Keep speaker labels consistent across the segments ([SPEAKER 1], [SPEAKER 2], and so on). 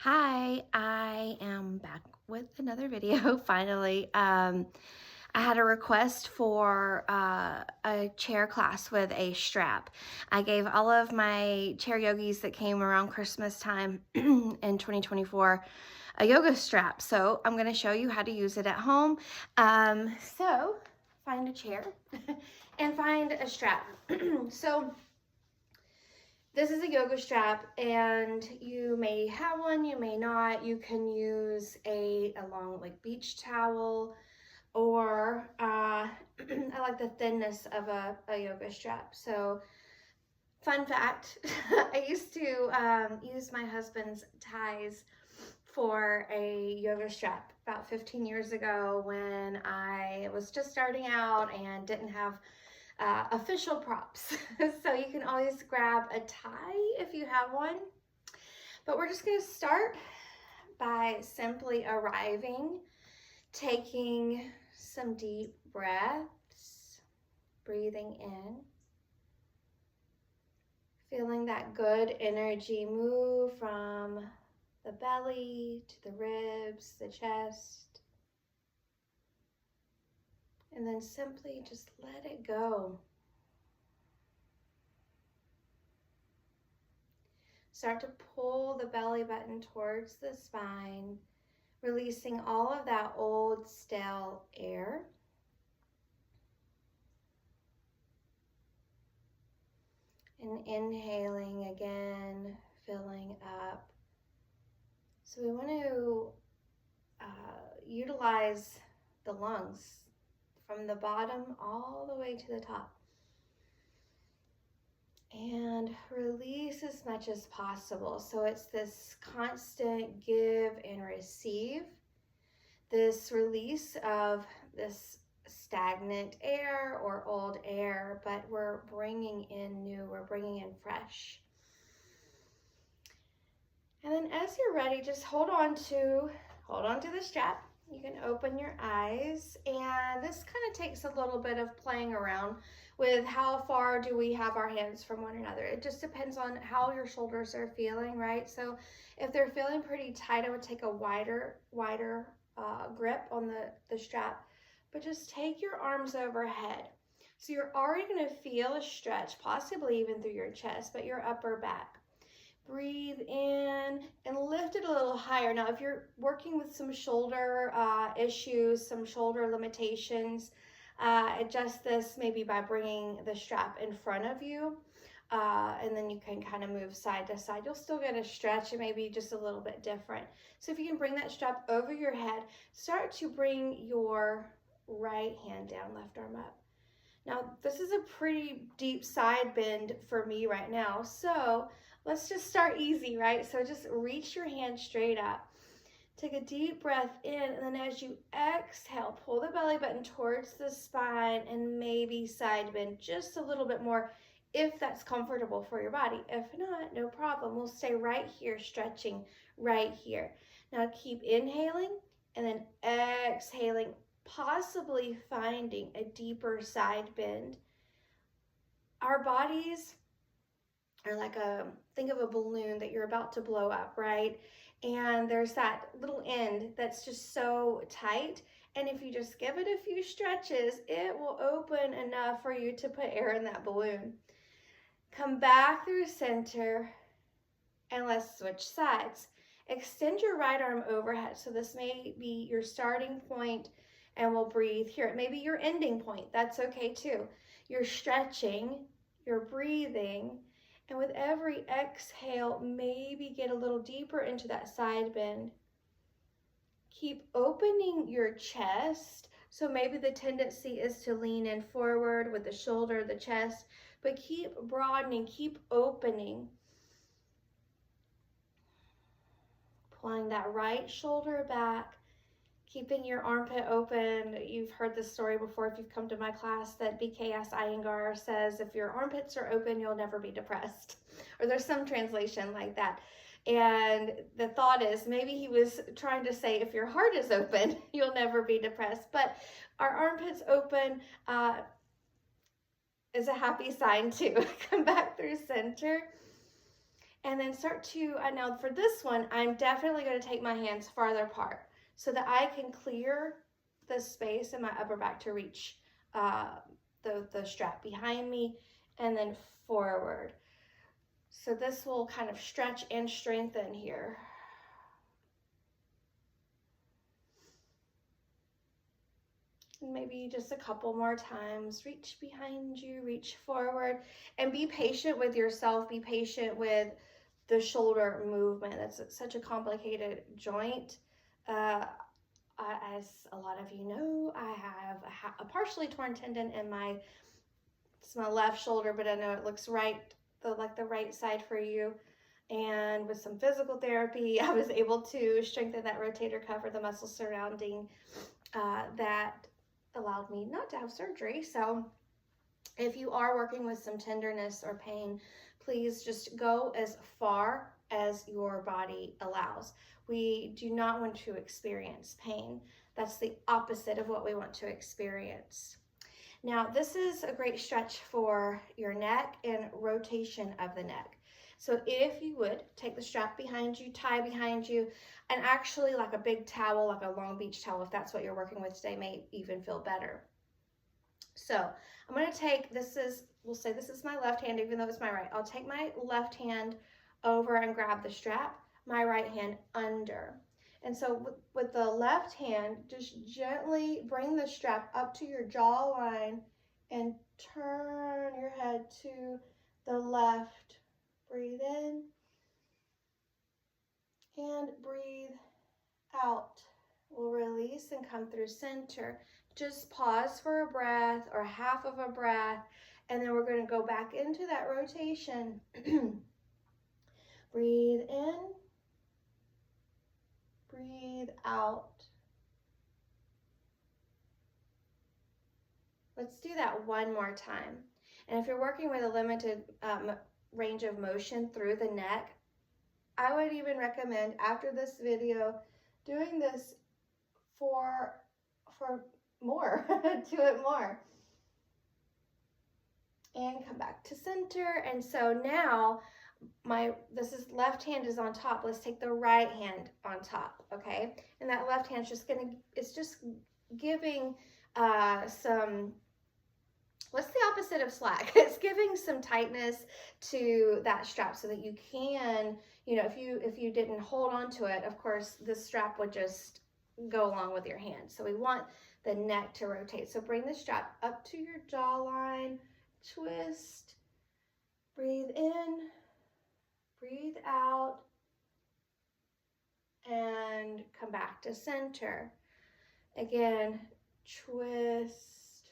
[SPEAKER 1] Hi, I am back with another video finally. I had a request for a chair class with a strap. I gave all of my chair yogis that came around Christmas time in 2024 a yoga strap. So I'm going to show you how to use it at home. So find a chair and find a strap. So this is a yoga strap, and you may have one, you may not. You can use a long like beach towel, or I like the thinness of a yoga strap. So fun fact, I used to use my husband's ties for a yoga strap about 15 years ago when I was just starting out and didn't have official props. So you can always grab a tie if you have one. But we're just going to start by simply arriving, taking some deep breaths, breathing in, feeling that good energy move from the belly to the ribs, the chest, and then simply just let it go. Start to pull the belly button towards the spine, releasing all of that old stale air. And inhaling again, filling up. So we want to utilize the lungs from the bottom all the way to the top. And release as much as possible. So it's this constant give and receive, this release of this stagnant air or old air, but we're bringing in new, we're bringing in fresh. And then as you're ready, just hold on to the strap. You can open your eyes, and this kind of takes a little bit of playing around with how far do we have our hands from one another. It just depends on how your shoulders are feeling, right? So if they're feeling pretty tight, I would take a wider grip on the strap, but just take your arms overhead. So you're already going to feel a stretch, possibly even through your chest, but your upper back. Breathe in and lift it a little higher. Now, if you're working with some shoulder issues, some shoulder limitations, adjust this maybe by bringing the strap in front of you, and then you can kind of move side to side. You'll still get a stretch. It may be just a little bit different. So if you can bring that strap over your head, start to bring your right hand down, left arm up. Now, this is a pretty deep side bend for me right now, so let's just start easy, right? So just reach your hand straight up. Take a deep breath in, and then as you exhale, pull the belly button towards the spine and maybe side bend just a little bit more if that's comfortable for your body. If not, no problem. We'll stay right here, stretching right here. Now keep inhaling and then exhaling, possibly finding a deeper side bend. Our bodies are like think of a balloon that you're about to blow up, right? And there's that little end that's just so tight. And if you just give it a few stretches, it will open enough for you to put air in that balloon. Come back through center, and let's switch sides. Extend your right arm overhead. So this may be your starting point, and we'll breathe here. It may be your ending point. That's okay too. You're stretching, you're breathing, and with every exhale, maybe get a little deeper into that side bend. Keep opening your chest. So maybe the tendency is to lean in forward with the shoulder, the chest, but keep broadening, keep opening. Pulling that right shoulder back, keeping your armpit open. You've heard this story before if you've come to my class, that BKS Iyengar says if your armpits are open, you'll never be depressed. Or there's some translation like that. And the thought is maybe he was trying to say if your heart is open, you'll never be depressed. But our armpits open is a happy sign too. Come back through center. And then start to, now for this one, I'm definitely going to take my hands farther apart so that I can clear the space in my upper back to reach the strap behind me, and then forward. So this will kind of stretch and strengthen here. Maybe just a couple more times. Reach behind you, reach forward, and be patient with yourself. Be patient with the shoulder movement. That's such a complicated joint. As a lot of you know, I have a partially torn tendon in it's my left shoulder, but I know it looks like the right side for you. And with some physical therapy, I was able to strengthen that rotator cuff, or the muscle surrounding that allowed me not to have surgery. So if you are working with some tenderness or pain, please just go as far as your body allows. We do not want to experience pain. That's the opposite of what we want to experience. Now, this is a great stretch for your neck and rotation of the neck. So if you would take the strap behind you, tie behind you, and actually like a big towel, like a long beach towel, if that's what you're working with today, may even feel better. So I'm going to take, we'll say this is my left hand, even though it's my right. I'll take my left hand over and grab the strap, my right hand under. And so with the left hand, just gently bring the strap up to your jawline and turn your head to the left. Breathe in and breathe out. We'll release and come through center. Just pause for a breath or half of a breath, and then we're going to go back into that rotation. Breathe in, breathe out. Let's do that one more time. And if you're working with a limited range of motion through the neck, I would even recommend after this video doing this for more. Do it more. And come back to center. And so now this is left hand is on top. Let's take the right hand on top, okay? And that left hand's just giving some, what's the opposite of slack? It's giving some tightness to that strap so that you can, if you didn't hold on to it, of course, this strap would just go along with your hand. So we want the neck to rotate. So bring the strap up to your jawline, twist, breathe in, breathe out, and come back to center. Again, twist,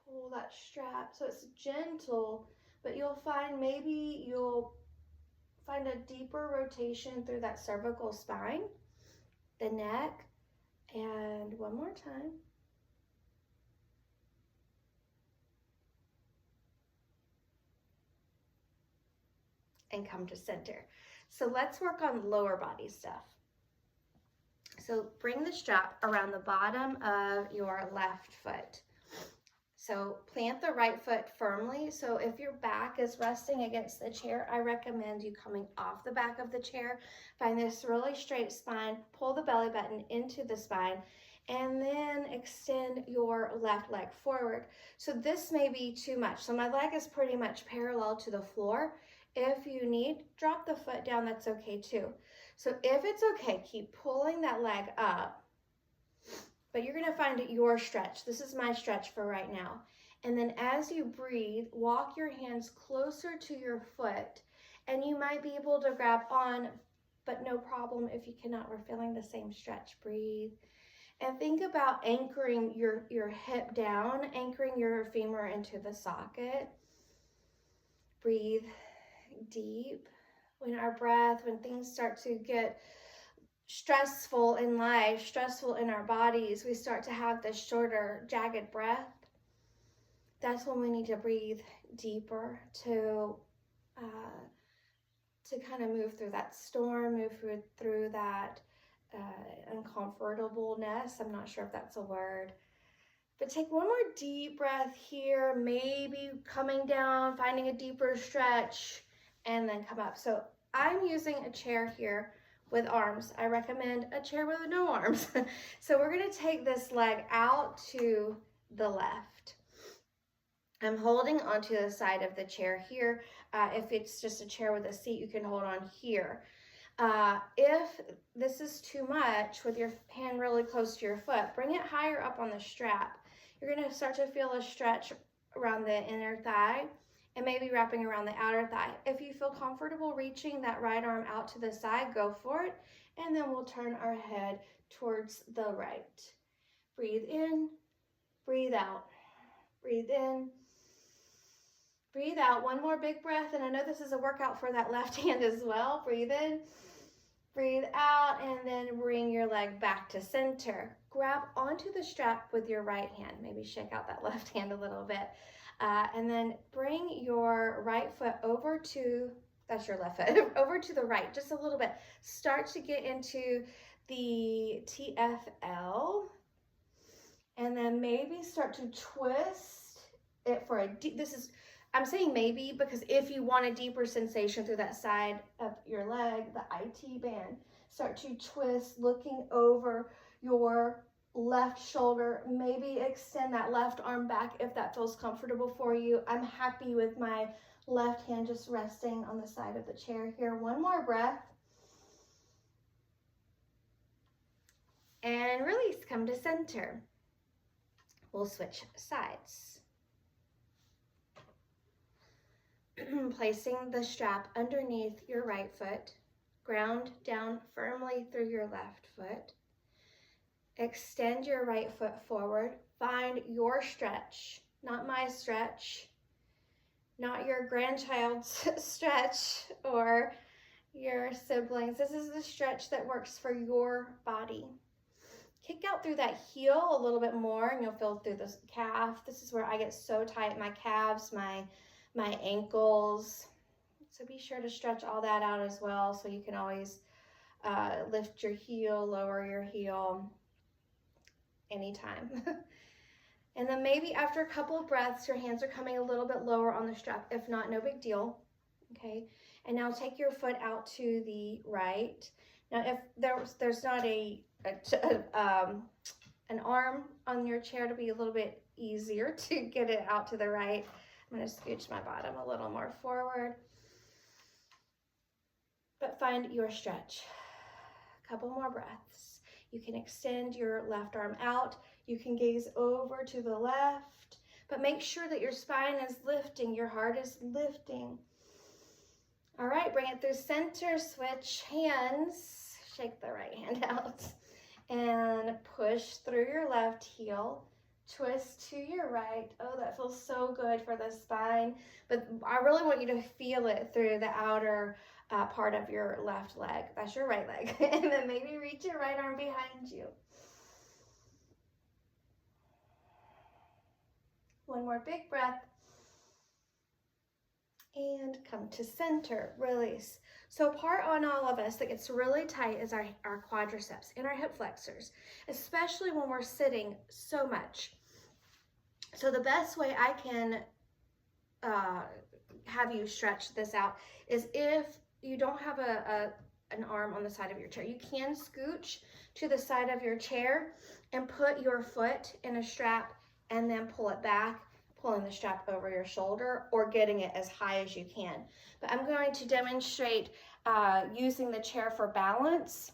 [SPEAKER 1] pull that strap. So it's gentle, but you'll find maybe you'll find a deeper rotation through that cervical spine, the neck, and one more time. And come to center. So let's work on lower body stuff. So bring the strap around the bottom of your left foot. So plant the right foot firmly. So if your back is resting against the chair, I recommend you coming off the back of the chair. Find this really straight spine, pull the belly button into the spine, and then extend your left leg forward. So this may be too much. So my leg is pretty much parallel to the floor. If you need, drop the foot down, that's okay too. So if it's okay, keep pulling that leg up. But you're going to find your stretch. This is my stretch for right now. And then as you breathe, walk your hands closer to your foot. And you might be able to grab on, but no problem if you cannot. We're feeling the same stretch. Breathe. And think about anchoring your hip down, anchoring your femur into the socket. Breathe deep. When things start to get stressful in life, stressful in our bodies, we start to have this shorter, jagged breath. That's when we need to breathe deeper to kind of move through that storm, move through that uncomfortableness. I'm not sure if that's a word. But take one more deep breath here, maybe coming down, finding a deeper stretch, and then come up. So I'm using a chair here with arms. I recommend a chair with no arms. So we're gonna take this leg out to the left. I'm holding onto the side of the chair here. If it's just a chair with a seat, you can hold on here. If this is too much with your hand really close to your foot, bring it higher up on the strap. You're going to start to feel a stretch around the inner thigh and maybe wrapping around the outer thigh. If you feel comfortable reaching that right arm out to the side, go for it. And then we'll turn our head towards the right. Breathe in, breathe out, breathe in, breathe out. One more big breath, and I know this is a workout for that left hand as well. Breathe in, breathe out, and then bring your leg back to center. Grab onto the strap with your right hand. Maybe shake out that left hand a little bit. And then bring your right foot over to, that's your left foot, over to the right, just a little bit. Start to get into the TFL. And then maybe start to twist it for a deep, I'm saying maybe because if you want a deeper sensation through that side of your leg, the IT band, start to twist, looking over your left shoulder. Maybe extend that left arm back if that feels comfortable for you. I'm happy with my left hand just resting on the side of the chair here. One more breath. And release, come to center. We'll switch sides. Placing the strap underneath your right foot, ground down firmly through your left foot. Extend your right foot forward. Find your stretch, not my stretch, not your grandchild's stretch or your siblings. This is the stretch that works for your body. Kick out through that heel a little bit more and you'll feel through the calf. This is where I get so tight, my calves, my ankles. So be sure to stretch all that out as well so you can always lift your heel, lower your heel anytime. And then maybe after a couple of breaths, your hands are coming a little bit lower on the strap. If not, no big deal. Okay. And now take your foot out to the right. Now, if there's not an arm on your chair to be a little bit easier to get it out to the right, I'm going to scooch my bottom a little more forward. But find your stretch. A couple more breaths. You can extend your left arm out. You can gaze over to the left. But make sure that your spine is lifting. Your heart is lifting. All right, bring it through center. Switch hands. Shake the right hand out. And push through your left heel. Twist to your right. Oh, that feels so good for the spine. But I really want you to feel it through the outer part of your left leg. That's your right leg. And then maybe reach your right arm behind you. One more big breath. And come to center. Release. So part on all of us that gets really tight is our quadriceps and our hip flexors, especially when we're sitting so much. So the best way I can have you stretch this out is if you don't have an arm on the side of your chair, you can scooch to the side of your chair and put your foot in a strap and then pull it back, pulling the strap over your shoulder or getting it as high as you can. But I'm going to demonstrate using the chair for balance.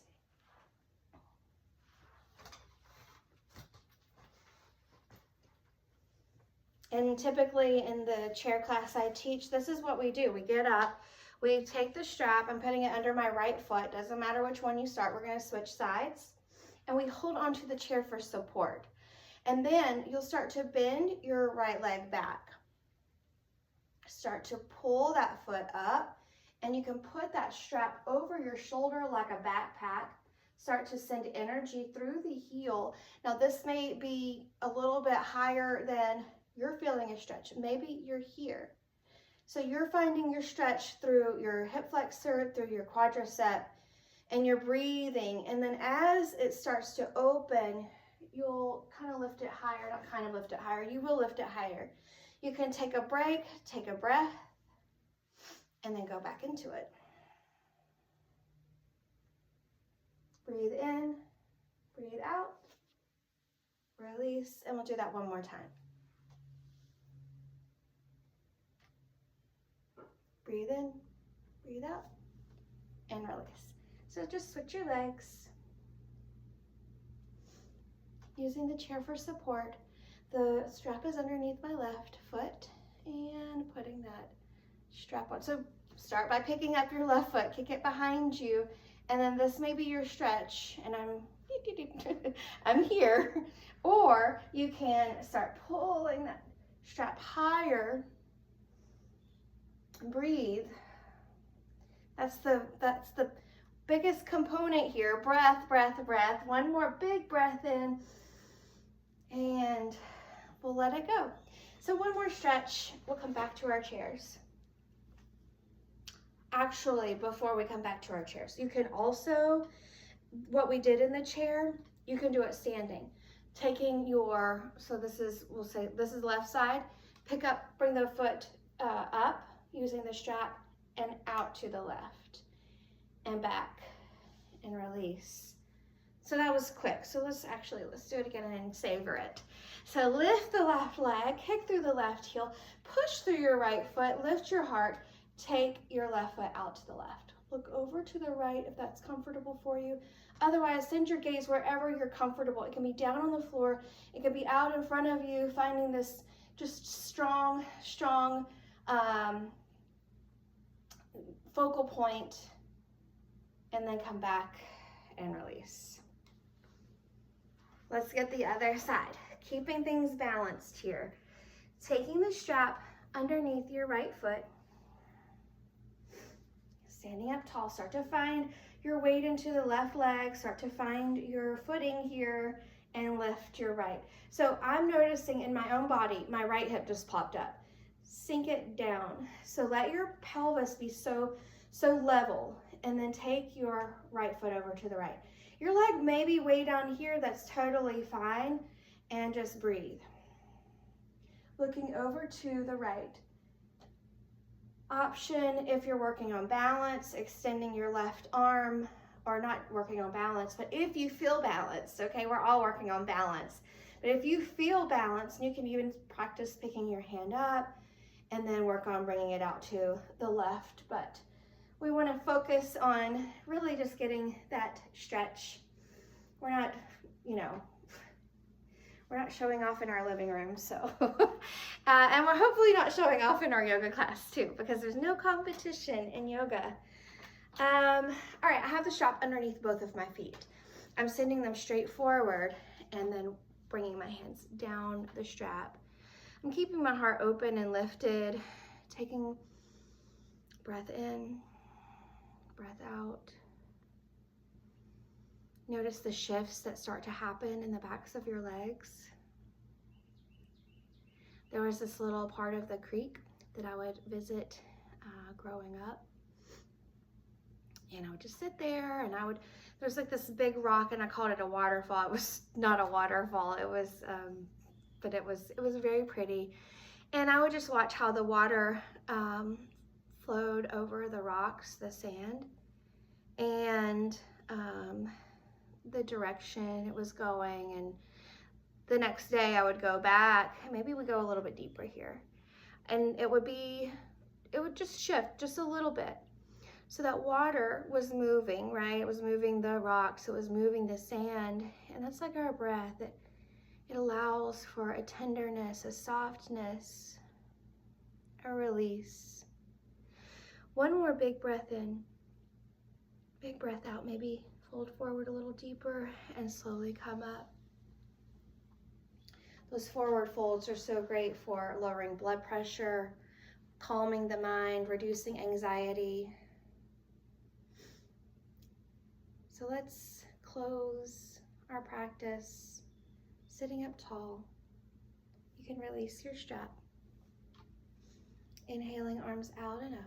[SPEAKER 1] And typically in the chair class I teach, this is what we do. We get up, we take the strap, I'm putting it under my right foot. Doesn't matter which one you start, we're gonna switch sides. And we hold onto the chair for support. And then you'll start to bend your right leg back. Start to pull that foot up, and you can put that strap over your shoulder like a backpack. Start to send energy through the heel. Now this may be a little bit higher than you're feeling a stretch. Maybe you're here. So you're finding your stretch through your hip flexor, through your quadricep, and you're breathing. And then as it starts to open, you'll kind of lift it higher, not kind of lift it higher, you will lift it higher. You can take a break, take a breath, and then go back into it. release, and we'll do that one more time. Breathe in, breathe out, and release. So just switch your legs. Using the chair for support, the strap is underneath my left foot and putting that strap on. So start by picking up your left foot, kick it behind you, and then this may be your stretch, and I'm here. Or you can start pulling that strap higher. Breathe. That's the biggest component here. Breath, breath, breath. One more big breath in, and we'll let it go. So one more stretch, we'll come back to our chairs. Actually, before we come back to our chairs, you can also, what we did in the chair, you can do it standing. Taking your, so this is, we'll say this is left side, pick up, bring the foot up using the strap and out to the left and back and release. So that was quick. So let's do it again and savor it. So lift the left leg, kick through the left heel, push through your right foot, lift your heart, take your left foot out to the left. Look over to the right if that's comfortable for you. Otherwise, send your gaze wherever you're comfortable. It can be down on the floor. It could be out in front of you, finding this just strong focal point, and then come back and release. Let's get the other side. Keeping things balanced here. Taking the strap underneath your right foot. Standing up tall, start to find your weight into the left leg, start to find your footing here, and lift your right. So I'm noticing in my own body, my right hip just popped up. Sink it down. So let your pelvis be so level, and then take your right foot over to the right. Your leg may be way down here, that's totally fine, and just breathe. Looking over to the right. Option if you're working on balance, extending your left arm, or not working on balance, but if you feel balanced, okay, we're all working on balance. But if you feel balanced, you can even practice picking your hand up and then work on bringing it out to the left. But we want to focus on really just getting that stretch. We're not, we're not showing off in our living room, so. And we're hopefully not showing off in our yoga class too, because there's no competition in yoga. All right, I have the strap underneath both of my feet. I'm sending them straight forward and then bringing my hands down the strap. I'm keeping my heart open and lifted, taking breath in, breath out. Notice the shifts that start to happen in the backs of your legs. There was this little part of the creek that I would visit growing up. And I would just sit there, and there's like this big rock, and I called it a waterfall. It was not a waterfall. It was, but it was very pretty. And I would just watch how the water flowed over the rocks, the sand, and the direction it was going. And the next day I would go back, maybe we go a little bit deeper here, and it would just shift just a little bit. So that water was moving, right? It was moving the rocks, it was moving the sand, and that's like our breath. It allows for a tenderness, a softness, a release. One more big breath in, big breath out, maybe fold forward a little deeper and slowly come up. Those forward folds are so great for lowering blood pressure, calming the mind, reducing anxiety. So let's close our practice sitting up tall. You can release your strap. Inhaling, arms out and up.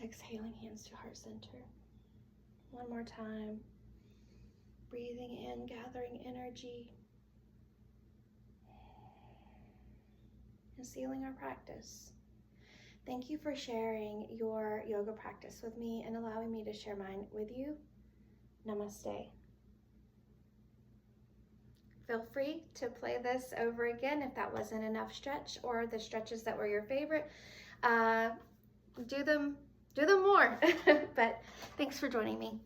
[SPEAKER 1] Exhaling, hands to heart center. One more time. Breathing in, gathering energy. And sealing our practice. Thank you for sharing your yoga practice with me and allowing me to share mine with you. Namaste. feel free to play this over again if that wasn't enough stretch, or the stretches that were your favorite. Do them more. But thanks for joining me.